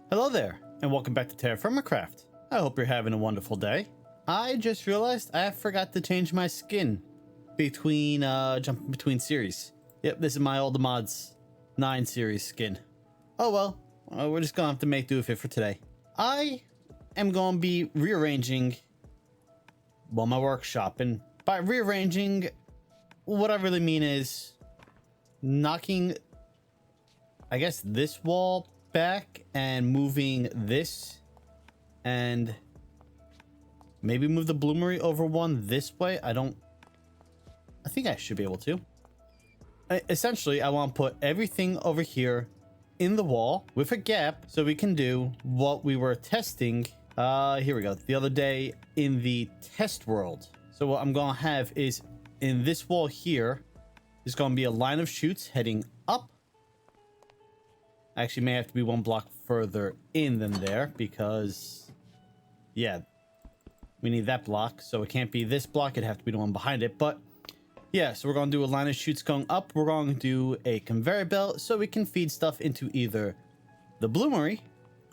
Hello there, and welcome back to TerraFirmaCraft. I hope you're having a wonderful day. I just realized I forgot to change my skin between jumping between series. Yep, this is my old mods 9 series skin. Oh well, we're just gonna have to make do with it for today. I am gonna be rearranging my workshop, and by rearranging, what I really mean is knocking, I guess, this wall back and moving this, and maybe move the bloomery over one this way. I think I should be able to. Essentially, I want to put everything over here in the wall with a gap so we can do what we were testing. Here we go. The other day in the test world. So what I'm going to have is in this wall here, there's going to be a line of chutes heading up. Actually, may have to be one block further in than there because, yeah, we need that block. So it can't be this block. It'd have to be the one behind it. But yeah, so we're going to do a line of chutes going up. We're going to do a conveyor belt so we can feed stuff into either the bloomery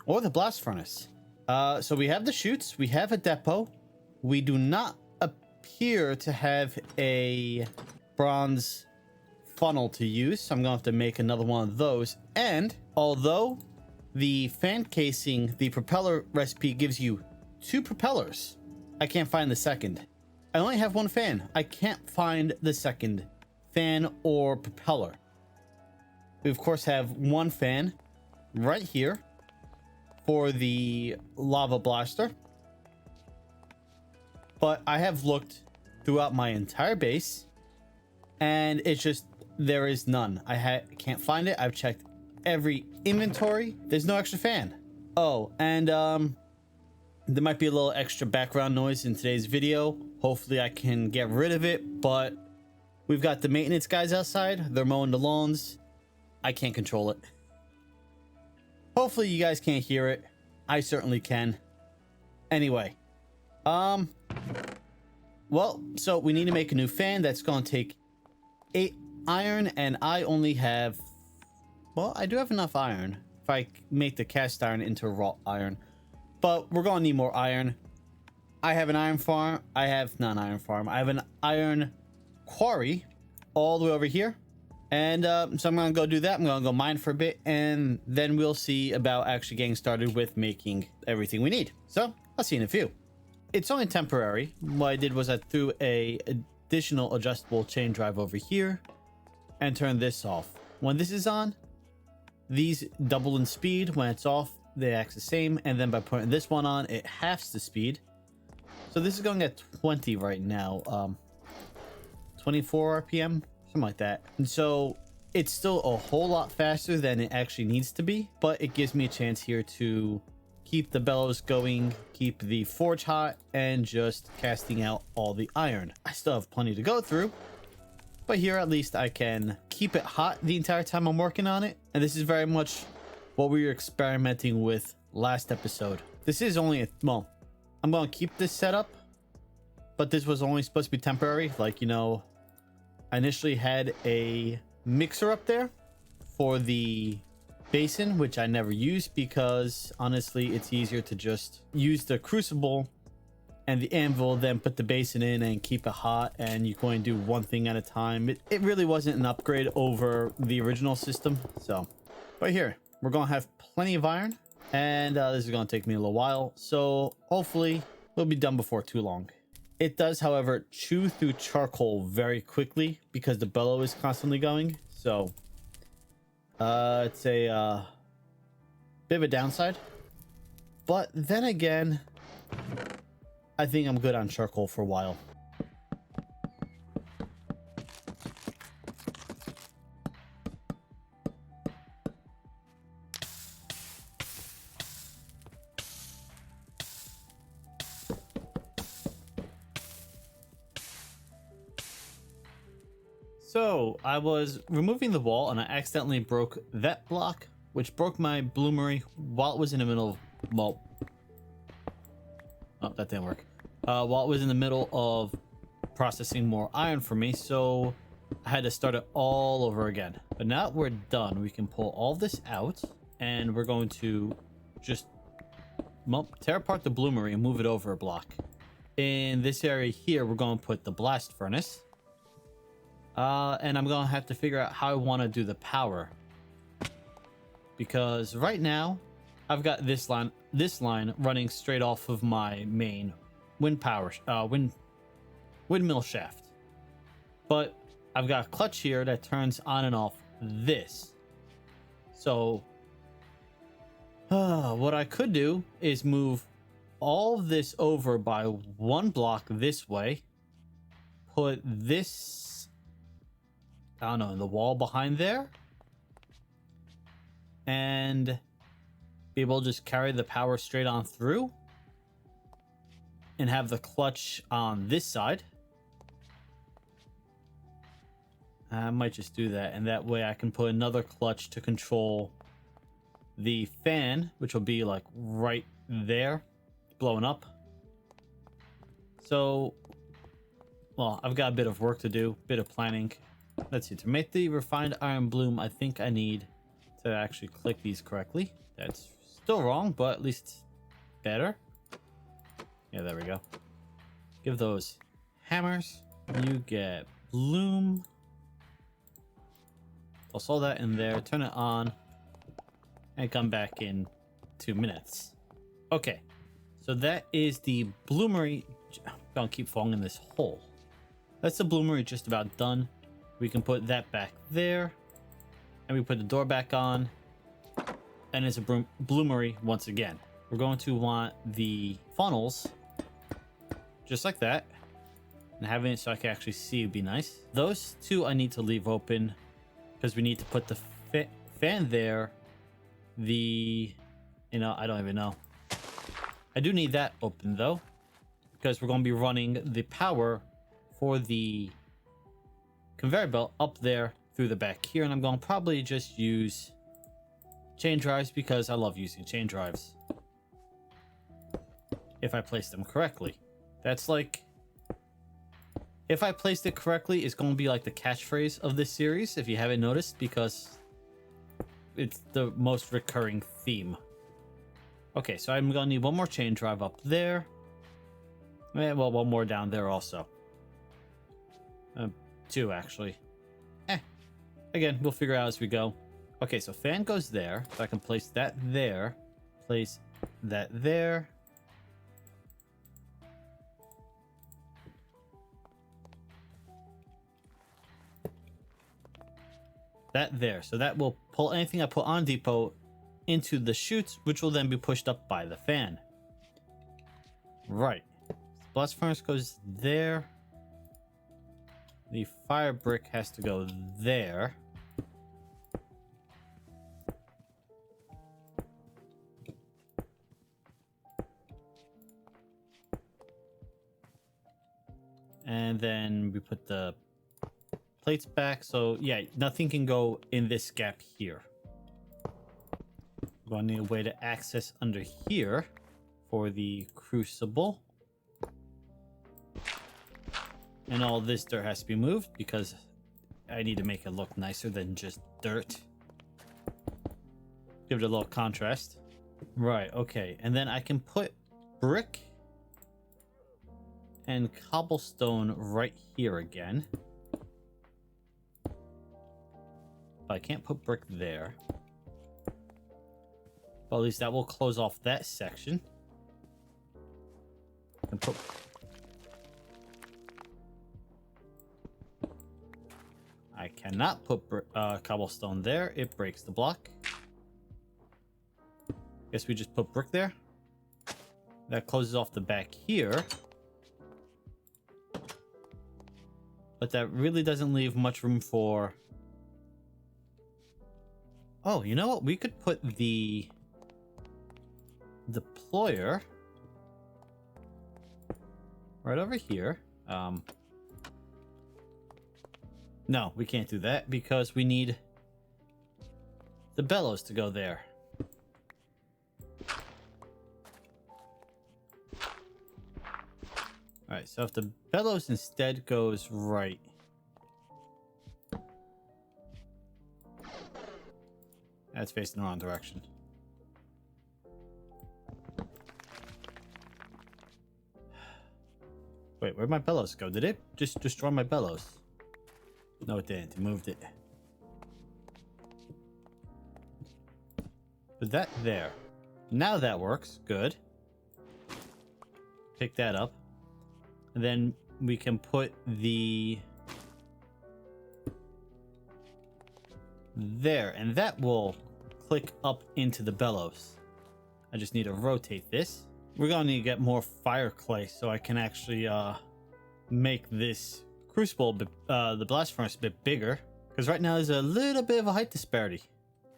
or the blast furnace. So we have the chutes. We have a depot. We do not appear to have a bronze funnel to use, so I'm gonna have to make another one of those. And although the fan casing, the propeller recipe gives you 2 propellers, I can't find the second. I only have 1 fan. I can't find the second fan or propeller. We of course have 1 fan right here for the lava blaster, but I have looked throughout my entire base and it's just there is none. I can't find it. I've checked every inventory. There's no extra fan. Oh, and there might be a little extra background noise in today's video. Hopefully I can get rid of it, but we've got the maintenance guys outside. They're mowing the lawns. I can't control it. Hopefully you guys can't hear it. I certainly can. Anyway, well, so we need to make a new fan. That's going to take 8 iron, and I only have, well, I do have enough iron if I make the cast iron into raw iron, but we're gonna need more iron. I have an iron farm. I have not an iron farm. I have an iron quarry all the way over here, and so I'm gonna go do that. I'm gonna go mine for a bit, and then we'll see about actually getting started with making everything we need. So I'll see you in a few. It's only temporary. What I did was I threw a additional adjustable chain drive over here and turn this off. When this is on, these double in speed. When it's off, they act the same, and then by putting this one on, it halves the speed. So this is going at 20 right now, 24 RPM, something like that. And so it's still a whole lot faster than it actually needs to be, but it gives me a chance here to keep the bellows going, keep the forge hot, and just casting out all the iron. I still have plenty to go through, but here at least I can keep it hot the entire time I'm working on it. And this is very much what we were experimenting with last episode. This is only well, I'm going to keep this setup, but this was only supposed to be temporary. Like, you know, I initially had a mixer up there for the basin, which I never used because honestly it's easier to just use the crucible and the anvil, then put the basin in and keep it hot, and you're going to do one thing at a time. It really wasn't an upgrade over the original system. So but here we're gonna have plenty of iron, and this is gonna take me a little while, so hopefully we'll be done before too long. It does, however, chew through charcoal very quickly because the bellow is constantly going, so it's a bit of a downside, but then again, I think I'm good on charcoal for a while. So I was removing the wall and I accidentally broke that block, which broke my bloomery while it was in the middle of, well, oh, that didn't work. While it was in the middle of processing more iron for me, so I had to start it all over again. But now that we're done, we can pull all this out, and we're going to just tear apart the bloomery and move it over a block. In this area here, we're going to put the blast furnace. And I'm going to have to figure out how I want to do the power. Because right now, I've got this line running straight off of my main windmill shaft. But I've got a clutch here that turns on and off this. So what I could do is move all of this over by one block this way. Put this, I don't know, in the wall behind there. And be able to just carry the power straight on through. And have the clutch on this side. I might just do that, and that way I can put another clutch to control the fan, which will be like right there, blowing up. So, well, I've got a bit of work to do, bit of planning. Let's see, to make the refined iron bloom, I think I need to actually click these correctly. That's still wrong, but at least better. Yeah, there we go. Give those hammers. You get bloom. I'll solve that in there, turn it on, and come back in 2 minutes. Okay, so that is the bloomery. I'm gonna keep falling in this hole. That's the bloomery just about done. We can put that back there, and we put the door back on, and it's a bloomery once again. We're going to want the funnels, just like that, and having it so I can actually see would be nice. Those two I need to leave open, because we need to put the fan there. I don't even know. I do need that open though, because we're going to be running the power for the conveyor belt up there through the back here. And I'm going to probably just use chain drives because I love using chain drives. If I place them correctly. That's like, if I placed it correctly, it's going to be like the catchphrase of this series, if you haven't noticed, because it's the most recurring theme. Okay, so I'm going to need one more chain drive up there. Well, one more down there also. Two, actually. Again, we'll figure out as we go. Okay, so fan goes there. So I can place that there. Place that there. That there. So that will pull anything I put on depot into the chutes, which will then be pushed up by the fan. Right. Blast furnace goes there. The fire brick has to go there. And then we put the plates back. So yeah, nothing can go in this gap here. We're going to need a way to access under here for the crucible. And all this dirt has to be moved because I need to make it look nicer than just dirt. Give it a little contrast. Right, okay. And then I can put brick and cobblestone right here again. But I can't put brick there. But at least that will close off that section. And put... I cannot put cobblestone there. It breaks the block. Guess we just put brick there. That closes off the back here. But that really doesn't leave much room for... Oh, you know what? We could put the deployer right over here. No, we can't do that because we need the bellows to go there. Alright, so if the bellows instead goes right. That's facing the wrong direction. Wait, where'd my bellows go? Did it just destroy my bellows? No, it didn't. It moved it. Put that there. Now that works. Good. Pick that up. And then we can put the... there. And that will click up into the bellows. I just need to rotate this. We're going to need to get more fire clay so I can actually make this crucible, the blast furnace, a bit bigger. Because right now there's a little bit of a height disparity.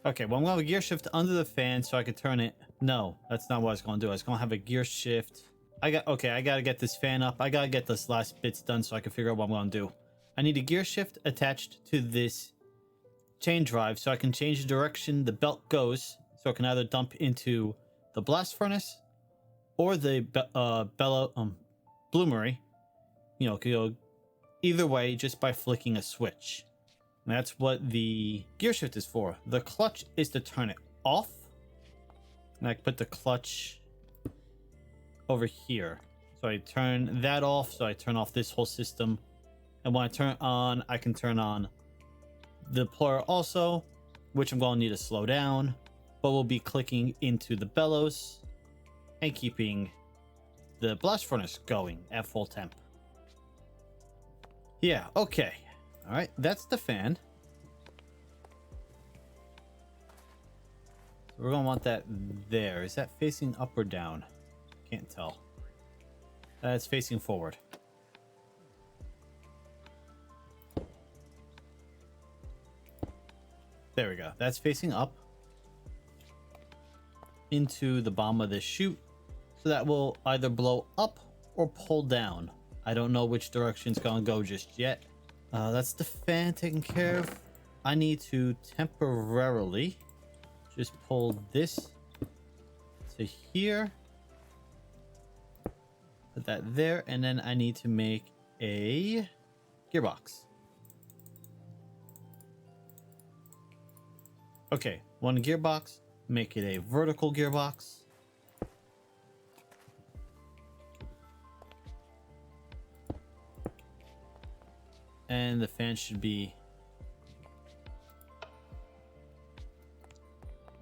Okay, well, I'm going to have a gear shift under the fan so I can turn it. No, that's not what I was going to do. I was going to have a gear shift. I got to get this fan up. I got to get this last bits done so I can figure out what I'm going to do. I need a gear shift attached to this chain drive so I can change the direction the belt goes. So it can either dump into the blast furnace or the bloomery. You know, it could go either way just by flicking a switch. And that's what the gear shift is for. The clutch is to turn it off. And I can put the clutch over here. So I turn that off. So I turn off this whole system. And when I turn it on, I can turn on the deployer also, which I'm going to need to slow down. But we'll be clicking into the bellows and keeping the blast furnace going at full temp. Yeah, okay. All right, that's the fan. We're going to want that there. Is that facing up or down? Can't tell. It's facing forward. There we go. That's facing up into the bottom of this chute. So that will either blow up or pull down. I don't know which direction it's going to go just yet. That's the fan taken care of. I need to temporarily just pull this to here. Put that there. And then I need to make a gearbox. Okay, one gearbox. Make it a vertical gearbox. And the fan should be...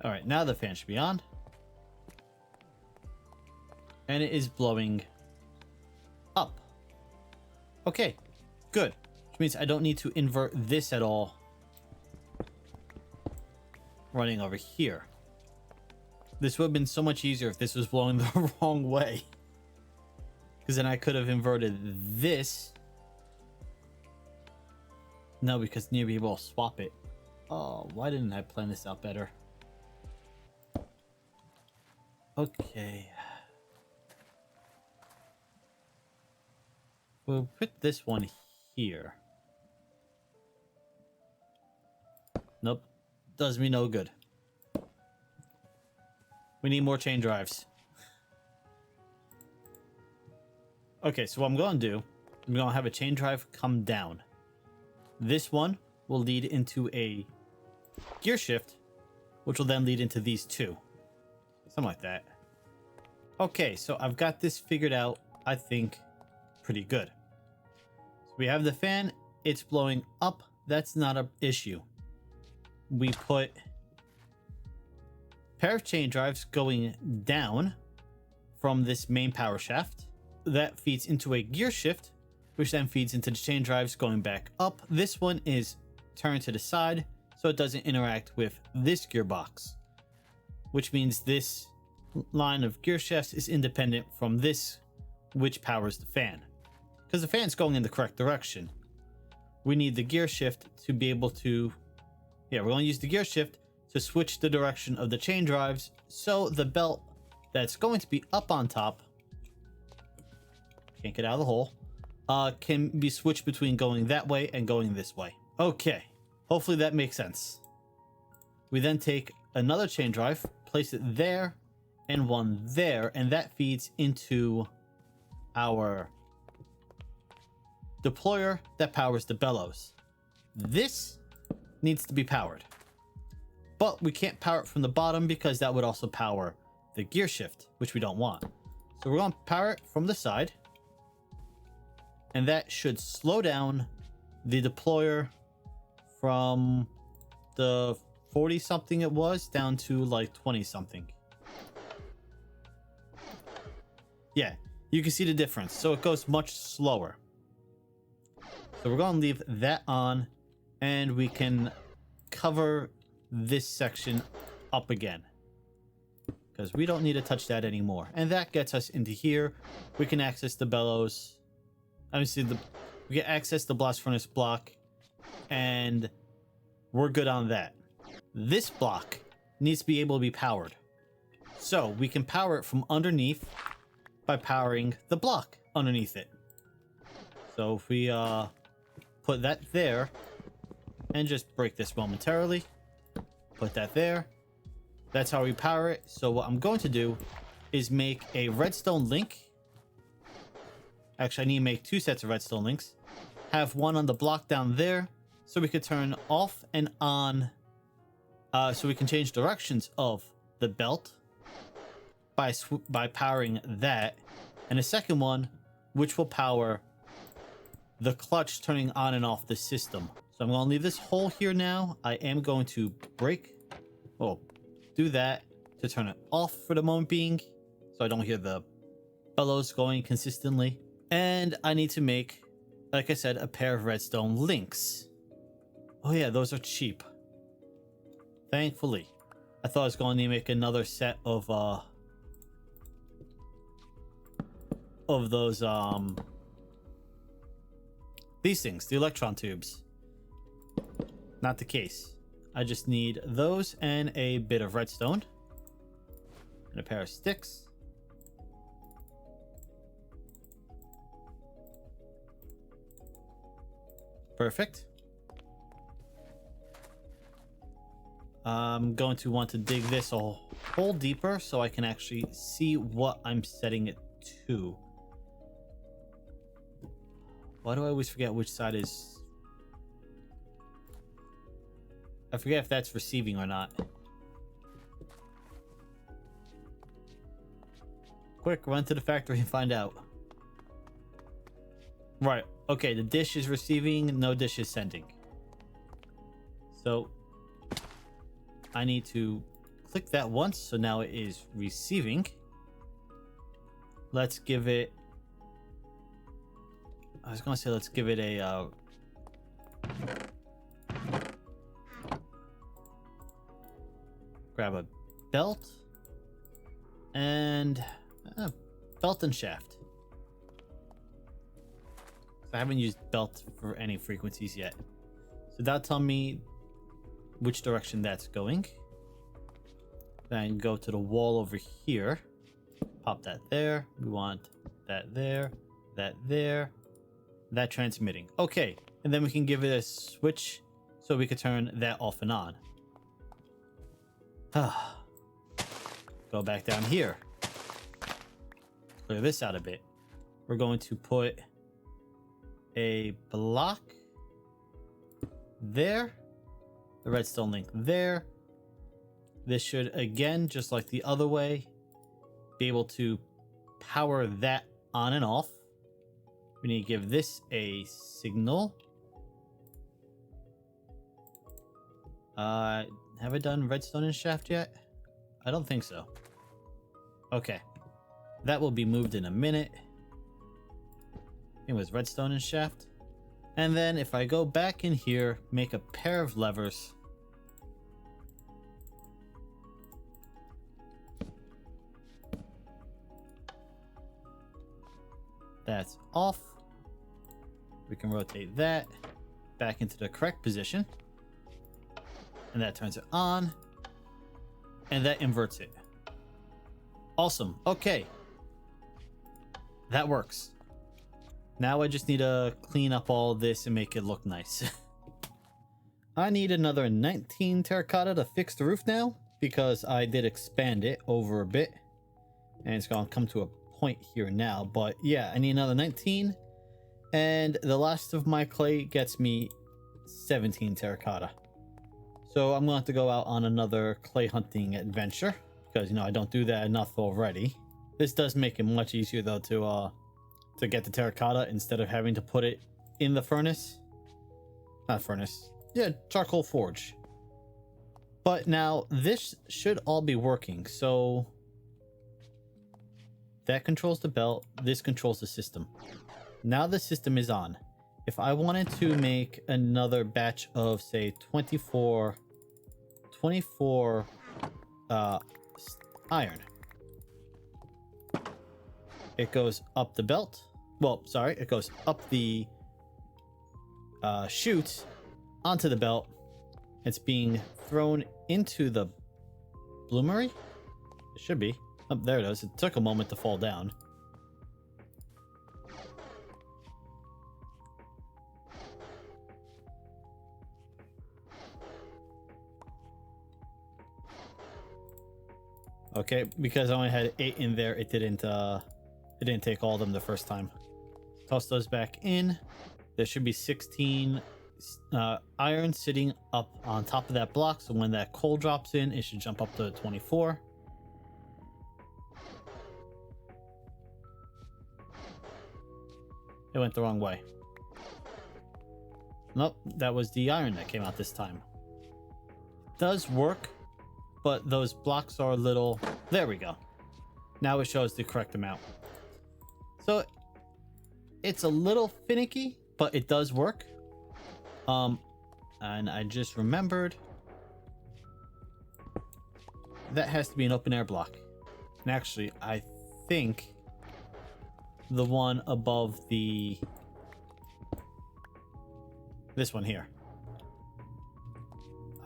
Alright, now the fan should be on. And it is blowing up. Okay, good. Which means I don't need to invert this at all. Running over here. This would have been so much easier if this was blowing the wrong way. Because then I could have inverted this. No, because nearby will swap it. Oh, why didn't I plan this out better? Okay. We'll put this one here. Nope. Does me no good. We need more chain drives. Okay, so what I'm going to do, I'm going to have a chain drive come down. This one will lead into a gear shift, which will then lead into these two. Something like that. Okay, so I've got this figured out, I think, pretty good. So we have the fan, it's blowing up, that's not an issue. We put a pair of chain drives going down from this main power shaft. That feeds into a gear shift, which then feeds into the chain drives going back up. This one is turned to the side, so it doesn't interact with this gearbox, which means this line of gear shafts is independent from this, which powers the fan. Because the fan's going in the correct direction. We need the gear shift to be able to... Yeah, we're going to use the gear shift to switch the direction of the chain drives, so the belt that's going to be up on top, can't get out of the hole, can be switched between going that way and going this way. Okay, hopefully that makes sense. We then take another chain drive, place it there, and one there, and that feeds into our deployer that powers the bellows. This needs to be powered, but we can't power it from the bottom because that would also power the gear shift, which we don't want. So we're going to power it from the side. And that should slow down the deployer from the 40 something it was down to like 20 something. Yeah, you can see the difference. So it goes much slower. So we're going to leave that on, and we can cover this section up again, because we don't need to touch that anymore. And that gets us into here. We can access the bellows. Obviously, we can access the blast furnace block, and we're good on that. This block needs to be able to be powered. So we can power it from underneath by powering the block underneath it. So if we put that there and just break this momentarily, put that there. That's how we power it. So what I'm going to do is make a redstone link. Actually, I need to make 2 sets of redstone links. Have one on the block down there, so we could turn off and on. So we can change directions of the belt by powering that. And a second one, which will power the clutch turning on and off the system. So I'm going to leave this hole here now. I am going to do that to turn it off for the moment being, so I don't hear the bellows going consistently. And I need to make, like I said, a pair of redstone links. Oh yeah, those are cheap. Thankfully. I thought I was going to make another set of those these things, the electron tubes. Not the case. I just need those and a bit of redstone and a pair of sticks. Perfect. I'm going to want to dig this a hole deeper so I can actually see what I'm setting it to. Why do I always forget which side is... I forget if that's receiving or not. Quick, run to the factory and find out. Right, okay, the dish is receiving, no dish is sending. So, I need to click that once, so now it is receiving. Let's give it... I was gonna say let's give it a... grab a belt and belt and shaft. I haven't used belt for any frequencies yet, so that'll tell me which direction that's going. Then go to the wall over here, pop that there. We want that there, that there, that transmitting. Okay, and then we can give it a switch so we could turn that off and on. Go back down here. Clear this out a bit. We're going to put a block there, the redstone link there. This should, again, just like the other way, be able to power that on and off. We need to give this a signal. Have I done redstone and shaft yet? I don't think so. Okay. That will be moved in a minute. It was redstone and shaft. And then if I go back in here, make a pair of levers. That's off. We can rotate that back into the correct position. And that turns it on. And that inverts it. Awesome. Okay. That works. Now I just need to clean up all this and make it look nice. I need another 19 terracotta to fix the roof now, because I did expand it over a bit. And it's going to come to a point here now. But yeah, I need another 19. And the last of my clay gets me 17 terracotta. So I'm going to have to go out on another clay hunting adventure, because, you know, I don't do that enough already. This does make it much easier, though, to to get the terracotta instead of having to put it in the furnace. Not furnace. Yeah, charcoal forge. But now this should all be working. So that controls the belt. This controls the system. Now the system is on. If I wanted to make another batch of, say, 24 iron, it goes up the belt. Well, sorry, it goes up the chute onto the belt. It's being thrown into the bloomery. It should be. Oh, there it is. It took a moment to fall down. Okay, because I only had 8 in there, it didn't take all of them the first time. Toss those back in. There should be 16 iron sitting up on top of that block, so when that coal drops in, it should jump up to 24. It went the wrong way. Nope, that was the iron that came out this time. It does work, but those blocks are a little... There we go. Now it shows the correct amount. So it's a little finicky, but it does work. And I just remembered that has to be an open air block. And actually, I think the one above the... this one here,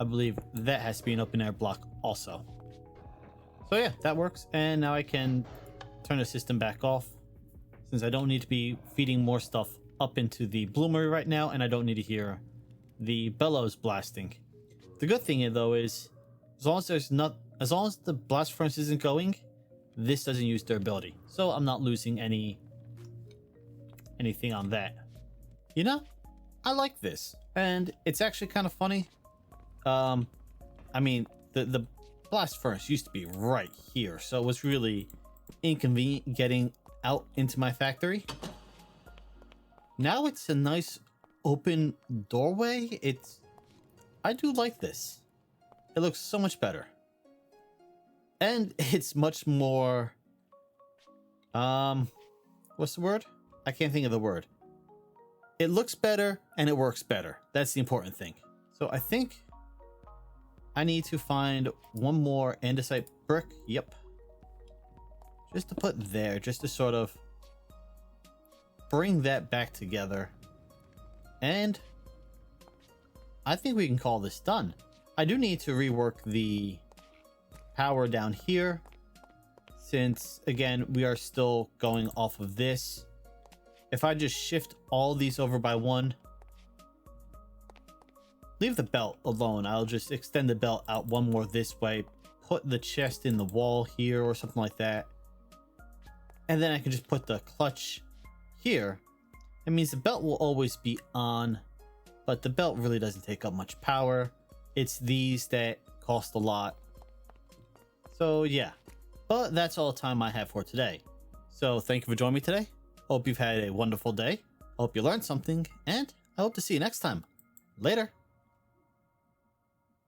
I believe that has to be an open air block also. So yeah, that works. And now I can turn the system back off, since I don't need to be feeding more stuff up into the bloomery right now, and I don't need to hear the bellows blasting. The good thing though is, as long as the blast furnace isn't going, this doesn't use durability, so I'm not losing anything on that. You know, I like this, and it's actually kind of funny. I mean, the blast furnace used to be right here, so it was really inconvenient getting out into my factory. Now it's a nice open doorway. I do like this. It looks so much better. And it's much more, what's the word? I can't think of the word. It looks better and it works better. That's the important thing. So I think I need to find one more andesite brick. Yep. Just to put there, just to sort of bring that back together. And I think we can call this done. I do need to rework the power down here, since again we are still going off of this. If I just shift all these over by one, leave the belt alone, I'll just extend the belt out one more this way, put the chest in the wall here or something like that, and then I can just put the clutch here. It means the belt will always be on, but the belt really doesn't take up much power. It's these that cost a lot. So yeah, but that's all the time I have for today. So thank you for joining me today. Hope you've had a wonderful day. Hope you learned something, and I hope to see you next time. Later.